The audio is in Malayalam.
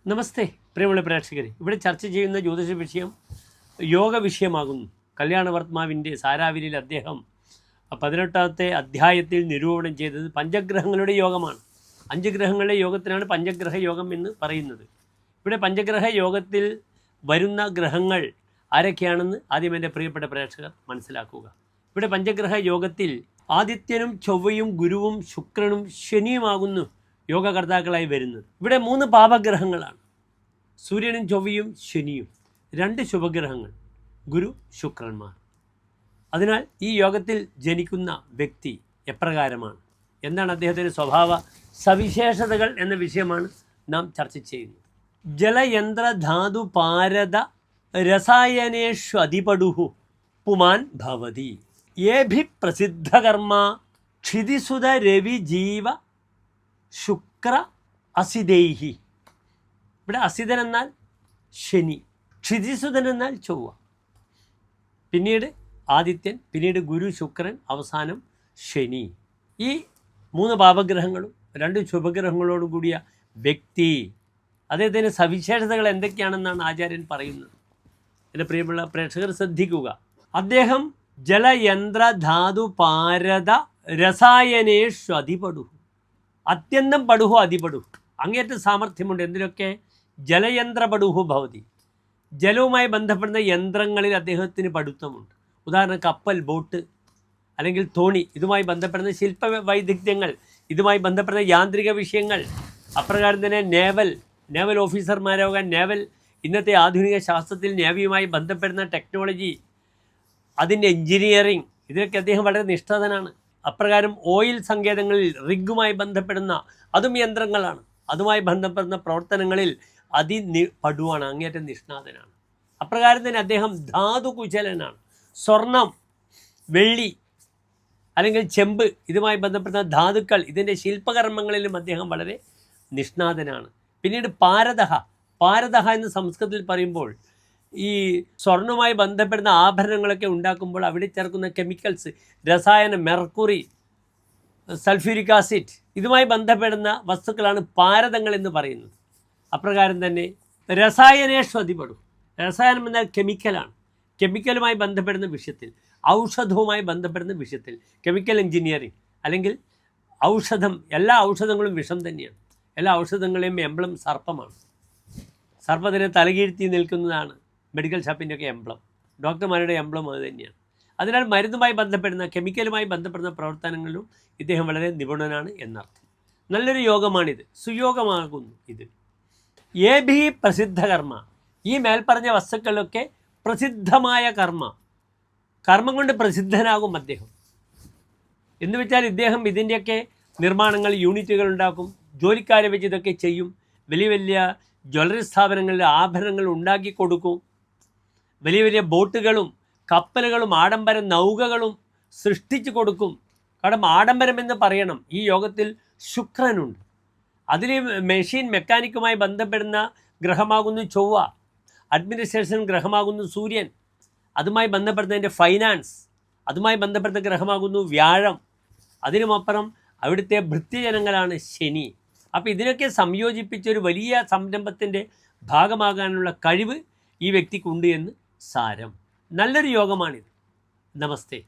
നമസ്തേ പ്രിയമുള്ള പ്രേക്ഷകരെ, ഇവിടെ ചർച്ച ചെയ്യുന്ന ജ്യോതിഷ വിഷയം യോഗ വിഷയമാകുന്നു. കല്യാണവർമാവിൻ്റെ സാരാവലിയിൽ അദ്ദേഹം 18ാമത്തെ അധ്യായത്തിൽ നിരൂപണം ചെയ്തത് പഞ്ചഗ്രഹങ്ങളുടെ യോഗമാണ്. 5 ഗ്രഹങ്ങളുടെ യോഗത്തിനാണ് പഞ്ചഗ്രഹ യോഗം എന്ന് പറയുന്നത്. ഇവിടെ പഞ്ചഗ്രഹ യോഗത്തിൽ വരുന്ന ഗ്രഹങ്ങൾ ആരൊക്കെയാണെന്ന് ആദ്യം എൻ്റെ പ്രിയപ്പെട്ട പ്രേക്ഷകർ മനസ്സിലാക്കുക. ഇവിടെ പഞ്ചഗ്രഹ യോഗത്തിൽ ആദിത്യനും ചൊവ്വയും ഗുരുവും ശുക്രനും ശനിയുമാകുന്നു യോഗകർത്താക്കളായി വരുന്നത്. ഇവിടെ 3 പാപഗ്രഹങ്ങളാണ്, സൂര്യനും ചൊവ്വയും ശനിയും, 2 ശുഭഗ്രഹങ്ങൾ ഗുരു ശുക്രന്മാർ. അതിനാൽ ഈ യോഗത്തിൽ ജനിക്കുന്ന വ്യക്തി എപ്രകാരമാണ്, എന്താണ് അദ്ദേഹത്തിൻ്റെ സ്വഭാവ സവിശേഷതകൾ എന്ന വിഷയമാണ് നാം ചർച്ച ചെയ്യുന്നത്. ജലയന്ത്ര ധാതു പാരത രസായനേഷു അധിപടുഹു പുമാൻ ഭവതി ഏഭി പ്രസിദ്ധകർമ്മ ക്ഷിതിസുത രവി ജീവ ശുക്ര അസിതൈഹി. ഇവിടെ അസിതൻ എന്നാൽ ശനി, ക്ഷിതിസുതൻ എന്നാൽ ചൊവ്വ, പിന്നീട് ആദിത്യൻ, പിന്നീട് ഗുരു ശുക്രൻ, അവസാനം ശനി. ഈ 3 പാപഗ്രഹങ്ങളും 2 ശുഭഗ്രഹങ്ങളോടും കൂടിയ വ്യക്തി, അദ്ദേഹത്തിൻ്റെ സവിശേഷതകൾ എന്തൊക്കെയാണെന്നാണ് ആചാര്യൻ പറയുന്നത്. എൻ്റെ പ്രിയമുള്ള പ്രേക്ഷകർ ശ്രദ്ധിക്കുക. അദ്ദേഹം ജലയന്ത്ര ധാതു പാരത രസായനേഷു അധിപടുഹു, അത്യന്തം പടുഹു അധിപടുഹു, അങ്ങേറ്റ സാമർഥ്യമുണ്ട്. എന്തിനൊക്കെ? ജലയന്ത്ര പടുഹു ഭവതി, ജലവുമായി ബന്ധപ്പെടുന്ന യന്ത്രങ്ങളിൽ അദ്ദേഹത്തിന് പഠിത്തമുണ്ട്. ഉദാഹരണം കപ്പൽ, ബോട്ട് അല്ലെങ്കിൽ തോണി, ഇതുമായി ബന്ധപ്പെടുന്ന ശില്പ വൈദഗ്ധ്യങ്ങൾ, ഇതുമായി ബന്ധപ്പെടുന്ന യാന്ത്രിക വിഷയങ്ങൾ. അപ്രകാരം തന്നെ നേവൽ ഓഫീസർമാരാകാൻ ഇന്നത്തെ ആധുനിക ശാസ്ത്രത്തിൽ നേവിയുമായി ബന്ധപ്പെടുന്ന ടെക്നോളജി, അതിൻ്റെ എൻജിനീയറിങ്, ഇതിലൊക്കെ അദ്ദേഹം വളരെ നിഷ്ഠാതനാണ്. അപ്രകാരം ഓയിൽ സങ്കേതങ്ങളിൽ റിഗുമായി ബന്ധപ്പെടുന്ന അതും യന്ത്രങ്ങളാണ്. അതുമായി ബന്ധപ്പെടുന്ന പ്രവർത്തനങ്ങളിൽ പടുവാണ്, അങ്ങേറ്റം നിഷ്ണാതനാണ്. അപ്രകാരം തന്നെ അദ്ദേഹം ധാതുകുശലനാണ്. സ്വർണം, വെള്ളി അല്ലെങ്കിൽ ചെമ്പ്, ഇതുമായി ബന്ധപ്പെടുന്ന ധാതുക്കൾ, ഇതിൻ്റെ ശില്പകർമ്മങ്ങളിലും അദ്ദേഹം വളരെ നിഷ്ണാതനാണ്. പിന്നീട് പാരദഹ എന്ന് സംസ്കൃതത്തിൽ പറയുമ്പോൾ ഈ സ്വർണ്ണവുമായി ബന്ധപ്പെടുന്ന ആഭരണങ്ങളൊക്കെ ഉണ്ടാക്കുമ്പോൾ അവിടെ ചേർക്കുന്ന കെമിക്കൽസ്, രസായനം, മെർക്കുറി, സൾഫ്യൂരിക് ആസിഡ്, ഇതുമായി ബന്ധപ്പെടുന്ന വസ്തുക്കളാണ് പാരദങ്ങൾ എന്ന് പറയുന്നത്. അപ്രകാരം തന്നെ രസായനേഷു അധിപടും, രസായനം എന്നാൽ കെമിക്കലാണ്. കെമിക്കലുമായി ബന്ധപ്പെടുന്ന വിഷയത്തിൽ, ഔഷധവുമായി ബന്ധപ്പെടുന്ന വിഷയത്തിൽ, കെമിക്കൽ എഞ്ചിനീയറിംഗ് അല്ലെങ്കിൽ ഔഷധം, എല്ലാ ഔഷധങ്ങളും വിഷം തന്നെയാണ്. എല്ലാ ഔഷധങ്ങളെയും എംബ്ലം സർപ്പമാണ്. സർപ്പത്തിനെ തലകീഴ്ത്തി നിൽക്കുന്നതാണ് മെഡിക്കൽ ഷോപ്പിൻ്റെയൊക്കെ എംബ്ലം, ഡോക്ടർമാരുടെ എംബ്ലം അത് തന്നെയാണ്. അതിനാൽ മരുന്നുമായി ബന്ധപ്പെടുന്ന, കെമിക്കലുമായി ബന്ധപ്പെടുന്ന പ്രവർത്തനങ്ങളിലും ഇദ്ദേഹം വളരെ നിപുണനാണ് എന്നർത്ഥം. നല്ലൊരു യോഗമാണിത്, സുയോഗമാകുന്നു ഇത്. ഏഭി പ്രസിദ്ധകർമ്മ, ഈ മേൽപ്പറഞ്ഞ വസ്തുക്കളിലൊക്കെ പ്രസിദ്ധമായ കർമ്മം കൊണ്ട് പ്രസിദ്ധനാകും അദ്ദേഹം. എന്ന് വെച്ചാൽ ഇദ്ദേഹം ഇതിൻ്റെയൊക്കെ നിർമ്മാണങ്ങൾ, യൂണിറ്റുകൾ ഉണ്ടാക്കും, ജോലിക്കാരെ വെച്ച് ഇതൊക്കെ ചെയ്യും. വലിയ വലിയ ജ്വല്ലറി സ്ഥാപനങ്ങളിൽ ആഭരണങ്ങൾ ഉണ്ടാക്കി കൊടുക്കും. വലിയ വലിയ ബോട്ടുകളും കപ്പലുകളും ആഡംബര നൗകകളും സൃഷ്ടിച്ചു കൊടുക്കും. കാരണം ആഡംബരം എന്ന് പറയണം, ഈ യോഗത്തിൽ ശുക്രനുണ്ട്. അതിൽ മെക്കാനിക്കുമായി ബന്ധപ്പെടുന്ന ഗ്രഹമാകുന്നു ചൊവ്വ, അഡ്മിനിസ്ട്രേഷൻ ഗ്രഹമാകുന്നു സൂര്യൻ, അതുമായി ബന്ധപ്പെടുന്നതിൻ്റെ ഫൈനാൻസ്, അതുമായി ബന്ധപ്പെട്ട ഗ്രഹമാകുന്നു വ്യാഴം, അതിനുമപ്പുറം അവിടുത്തെ ഭൃത്യജനങ്ങളാണ് ശനി. അപ്പോൾ ഇതിനൊക്കെ സംയോജിപ്പിച്ചൊരു വലിയ സംരംഭത്തിൻ്റെ ഭാഗമാകാനുള്ള കഴിവ് ഈ വ്യക്തിക്കുണ്ട് എന്ന് സാരം. നല്ലൊരു യോഗമാണിത്. നമസ്തേ.